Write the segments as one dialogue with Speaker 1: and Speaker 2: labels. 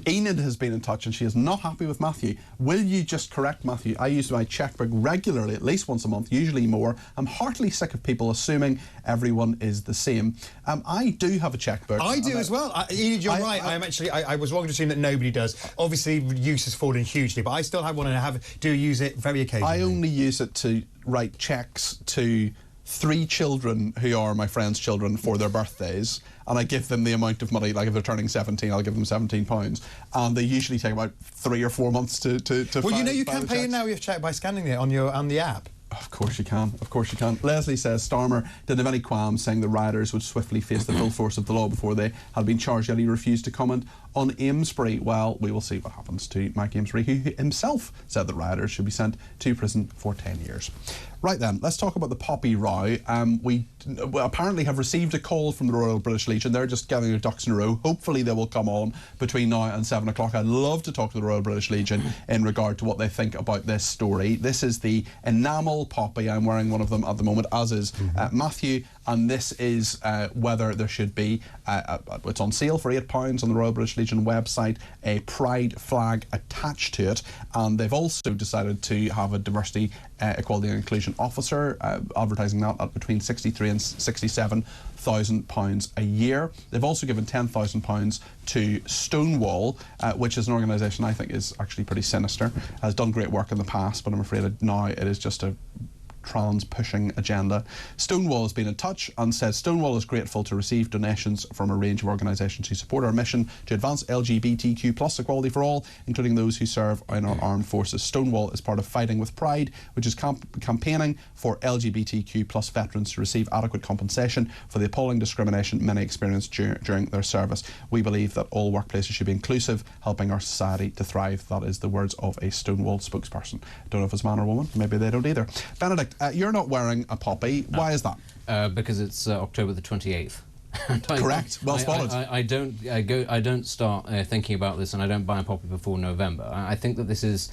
Speaker 1: Enid has been in touch and she is not happy with Matthew. Will you just correct Matthew? I use my checkbook regularly, at least once a month, usually more. I'm heartily sick of people assuming everyone is the same. I do have a checkbook.
Speaker 2: I do as well. Enid, you're right. I was wrong to assume that nobody does. Obviously, use has fallen hugely, but I still have one and do use it very occasionally.
Speaker 1: I only use it to write cheques to 3 children who are my friends' children for their birthdays, and I give them the amount of money. Like if they're turning 17, I'll give them £17, and they usually take about 3 or 4 months to
Speaker 2: Well, you know you can pay in now with cheque by scanning it on the app.
Speaker 1: Of course you can. Of course you can. Leslie says Starmer didn't have any qualms saying the rioters would swiftly face the full force of the law before they had been charged, yet he refused to comment on Amesbury. Well, we will see what happens to Mike Amesbury, who himself said that rioters should be sent to prison for 10 years. Right then, let's talk about the poppy row. We apparently have received a call from the Royal British Legion. They're just getting their ducks in a row. Hopefully they will come on between now and 7 o'clock. I'd love to talk to the Royal British Legion in regard to what they think about this story. This is the enamel poppy. I'm wearing one of them at the moment, as is Matthew, and this is whether there should be, it's on sale for £8 on the Royal British Legion website, a pride flag attached to it, and they've also decided to have a diversity, equality and inclusion officer, advertising that at between £63,000 and £67,000 a year. They've also given £10,000 to Stonewall, which is an organisation I think is actually pretty sinister, has done great work in the past, but I'm afraid now it is just a trans-pushing agenda. Stonewall has been in touch and says Stonewall is grateful to receive donations from a range of organisations who support our mission to advance LGBTQ+ equality for all, including those who serve in our armed forces. Stonewall is part of Fighting with Pride, which is campaigning for LGBTQ+ veterans to receive adequate compensation for the appalling discrimination many experienced during their service. We believe that all workplaces should be inclusive, helping our society to thrive. That is the words of a Stonewall spokesperson. Don't know if it's man or woman. Maybe they don't either. Benedict, you're not wearing a poppy. No. Why is that?
Speaker 3: Because it's October the 28th.
Speaker 1: Correct. Well spotted.
Speaker 3: I don't start thinking about this, and I don't buy a poppy before November. I think that this is,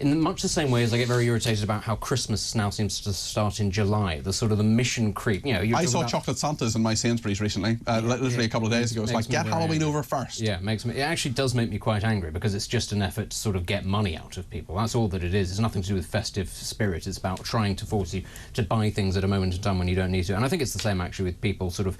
Speaker 3: in much the same way as I get very irritated about how Christmas now seems to start in July, the sort of the mission creep. You know,
Speaker 1: I saw chocolate Santas in my Sainsbury's recently, literally a couple of days ago. It's like, get Halloween over first.
Speaker 3: Yeah, it actually does make me quite angry, because it's just an effort to sort of get money out of people. That's all that it is. It's nothing to do with festive spirit. It's about trying to force you to buy things at a moment in time when you don't need to. And I think it's the same actually with people sort of,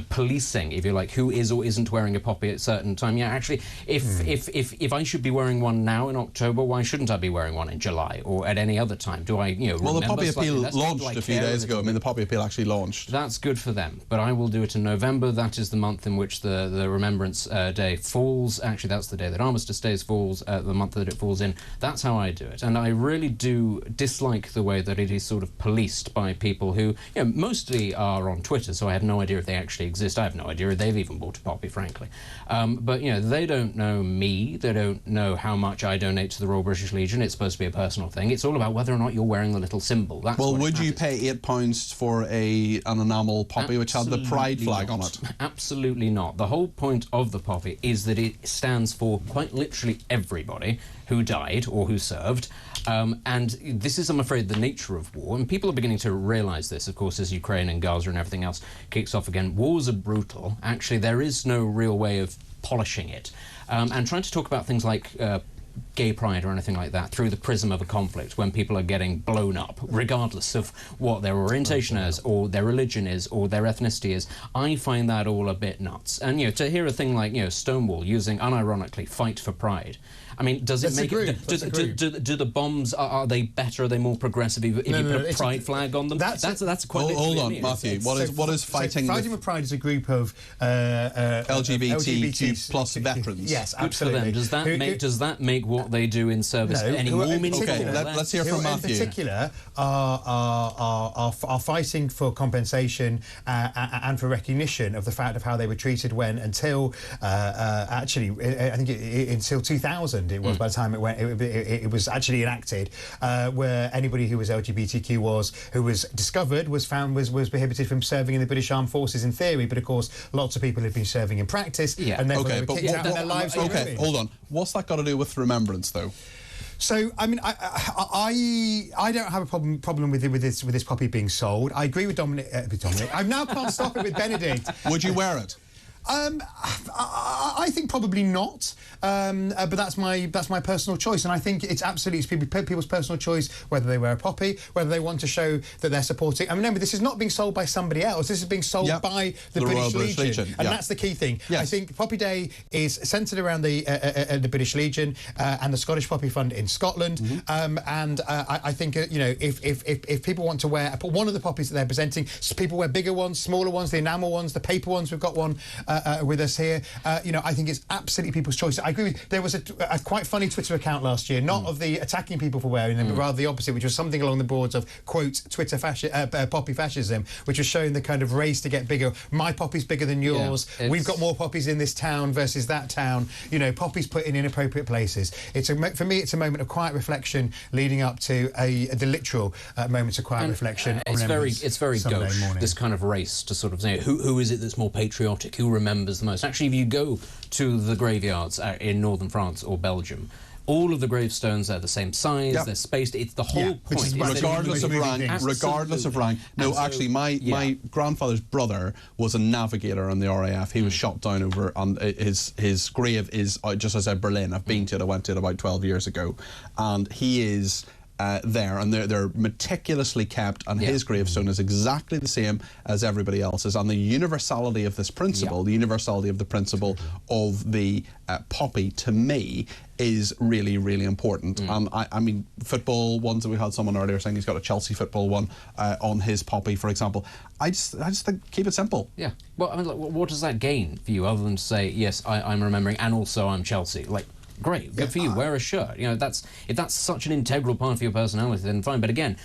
Speaker 3: policing, if you like, who is or isn't wearing a poppy at a certain time. Yeah, actually, if I should be wearing one now in October, why shouldn't I be wearing one in July or at any other time? Do I,
Speaker 1: Well, the Poppy Appeal launched a few days ago. I mean, the Poppy Appeal actually launched.
Speaker 3: That's good for them, but I will do it in November. That is the month in which the Remembrance Day falls. Actually, that's the day that Armistice Day falls, the month that it falls in. That's how I do it, and I really do dislike the way that it is sort of policed by people who, mostly are on Twitter, so I have no idea if they actually exist. I have no idea if they've even bought a poppy, frankly. But, they don't know me. They don't know how much I donate to the Royal British Legion. It's supposed to be a personal thing. It's all about whether or not you're wearing the little symbol. That's
Speaker 1: well, would you pay £8 for an enamel poppy which had the pride flag on it?
Speaker 3: Absolutely not. The whole point of the poppy is that it stands for quite literally everybody who died or who served. And this is, I'm afraid, the nature of war. And people are beginning to realise this, of course, as Ukraine and Gaza and everything else kicks off again. Wars are brutal. Actually, there is no real way of polishing it. And trying to talk about things like gay pride or anything like that through the prism of a conflict when people are getting blown up, regardless of what their orientation is or their religion is or their ethnicity is, I find that all a bit nuts. And, to hear a thing like, Stonewall using, unironically, Fight for Pride, I mean, does it make it? Do the bombs, are they better? Are they more progressive if you put a pride flag on them?
Speaker 1: That's quite. Hold on, Matthew. What is fighting?
Speaker 2: Fighting with Pride is a group of
Speaker 1: LGBTQ plus veterans.
Speaker 2: Yes,
Speaker 3: absolutely. Good for them. Does that make what they do in service any more meaningful?
Speaker 1: Okay, let's hear from Matthew.
Speaker 2: In particular, are fighting for compensation and for recognition of the fact of how they were treated until I think until 2000. It was by the time it was actually enacted, where anybody who was LGBTQ who was discovered was prohibited from serving in the British Armed Forces in theory, but of course lots of people have been serving in practice, and therefore they were kicked out and their lives were ruined.
Speaker 1: Hold on. What's that got to do with Remembrance, though?
Speaker 2: So, I mean, I don't have a problem with this poppy being sold. I agree with Dominic. I now can't stop it with Benedict.
Speaker 1: Would you wear it?
Speaker 2: I think probably not, but that's my personal choice, and I think it's people's personal choice whether they wear a poppy, whether they want to show that they're supporting. I mean, remember, this is not being sold by somebody else. This is being sold by the
Speaker 1: Royal
Speaker 2: British Legion, and that's the key thing.
Speaker 1: Yes.
Speaker 2: I think Poppy Day is centred around the British Legion and the Scottish Poppy Fund in Scotland, and I think if people want to wear one of the poppies that they're presenting, people wear bigger ones, smaller ones, the enamel ones, the paper ones. We've got one with us here. I think it's absolutely people's choice. I agree with, there was a quite funny Twitter account last year, not of the attacking people for wearing them, but rather the opposite, which was something along the boards of, quote, Twitter poppy fascism, which was showing the kind of race to get bigger. My poppy's bigger than yours. Yeah, we've got more poppies in this town versus that town. Poppies put in inappropriate places. For me, it's a moment of quiet reflection leading up to the literal moments of quiet reflection.
Speaker 3: It's very gauche, this kind of race to sort of say who is it that's more patriotic, who remembers the most. Actually, if you go to the graveyards in northern France or Belgium, all of the gravestones are the same size, they're spaced. It's the whole point.
Speaker 1: Regardless of rank. Regardless of rank. No, actually, my grandfather's brother was a navigator on the RAF. He was shot down over, and his grave is just outside Berlin. I've been to it. I went to it about 12 years ago, and he is there, and they're meticulously kept, and his gravestone is exactly the same as everybody else's. And the universality of this principle, the universality of the principle of the poppy, to me, is really, really important. And I mean, football ones that we had someone earlier saying he's got a Chelsea football one on his poppy, for example. I just think keep it simple. Yeah.
Speaker 3: Well, I mean, what does that gain for you other than to say, yes, I'm remembering, and also I'm Chelsea? Like, great, good for you. Wear a shirt. If that's such an integral part of your personality, then fine. But again,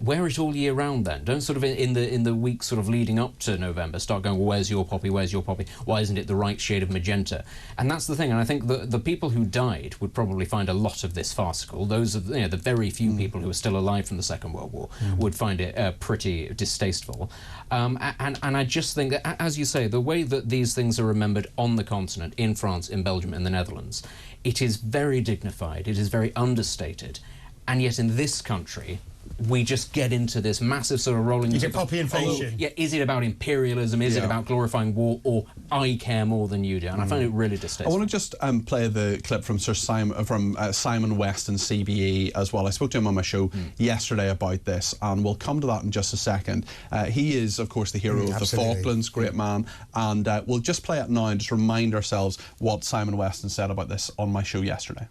Speaker 3: wear it all year round. Then don't sort of in the weeks sort of leading up to November start going, well, where's your poppy? Where's your poppy? Why isn't it the right shade of magenta? And that's the thing. And I think the people who died would probably find a lot of this farcical. Those are the very few people who are still alive from the Second World War would find it pretty distasteful. And I just think that, as you say, the way that these things are remembered on the continent, in France, in Belgium, in the Netherlands, it is very dignified, it is very understated, and yet in this country we just get into this massive sort of rolling...
Speaker 2: You get poppy inflation.
Speaker 3: Is it about imperialism, is it about glorifying war, or I care more than you do? And I find it really distasteful.
Speaker 1: I want to just play the clip from Simon West and CBE as well. I spoke to him on my show yesterday about this, and we'll come to that in just a second. He is, of course, the hero of the Falklands, great man, and we'll just play it now and just remind ourselves what Simon Weston said about this on my show yesterday.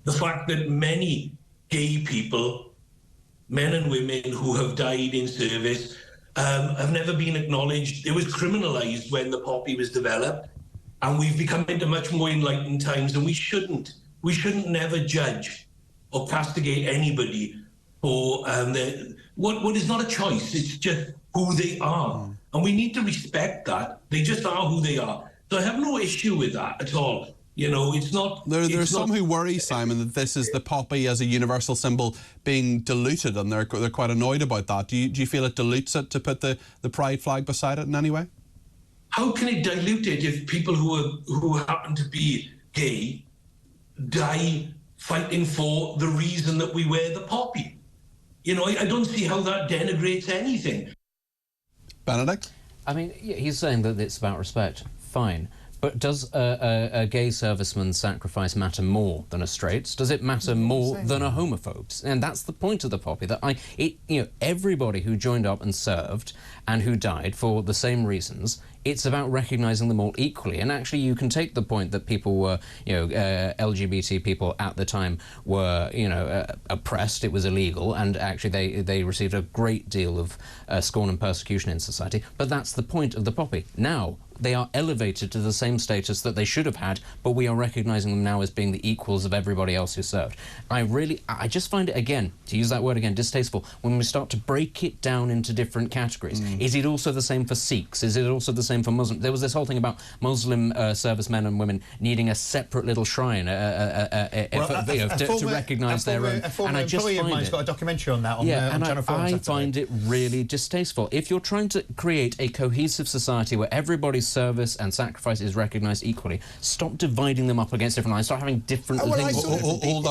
Speaker 4: The fact that many gay people, men and women who have died in service, have never been acknowledged. It was criminalised when the poppy was developed, and we've become into much more enlightened times, and we shouldn't. We shouldn't never judge or castigate anybody for what is not a choice. It's just who they are, and we need to respect that. They just are who they are. So I have no issue with that at all. It's not...
Speaker 1: There's some who worry, Simon, that this is the poppy as a universal symbol being diluted, and they're quite annoyed about that. Do you feel it dilutes it to put the pride flag beside it in any way?
Speaker 4: How can it dilute it if people who happen to be gay die fighting for the reason that we wear the poppy? I don't see how that denigrates anything.
Speaker 1: Benedict?
Speaker 3: I mean, he's saying that it's about respect. Fine. But does a gay serviceman's sacrifice matter more than a straight's? Does it matter more than a homophobe's? And that's the point of the poppy, that everybody who joined up and served and who died for the same reasons, it's about recognising them all equally. And actually, you can take the point that people were, LGBT people at the time were, oppressed. It was illegal, and actually they received a great deal of scorn and persecution in society. But that's the point of the poppy. Now they are elevated to the same status that they should have had, but we are recognising them now as being the equals of everybody else who served. I just find it, again, to use that word again, distasteful, when we start to break it down into different categories. Is it also the same for Sikhs? Is it also the same for Muslims? There was this whole thing about Muslim servicemen and women needing a separate little shrine to recognise their own.
Speaker 2: And I just find it... got a documentary on that on Channel 4 on Saturday.
Speaker 3: I find it really distasteful. If you're trying to create a cohesive society where everybody's service and sacrifice is recognised equally, stop dividing them up against different lines. Start having different things.
Speaker 1: Hold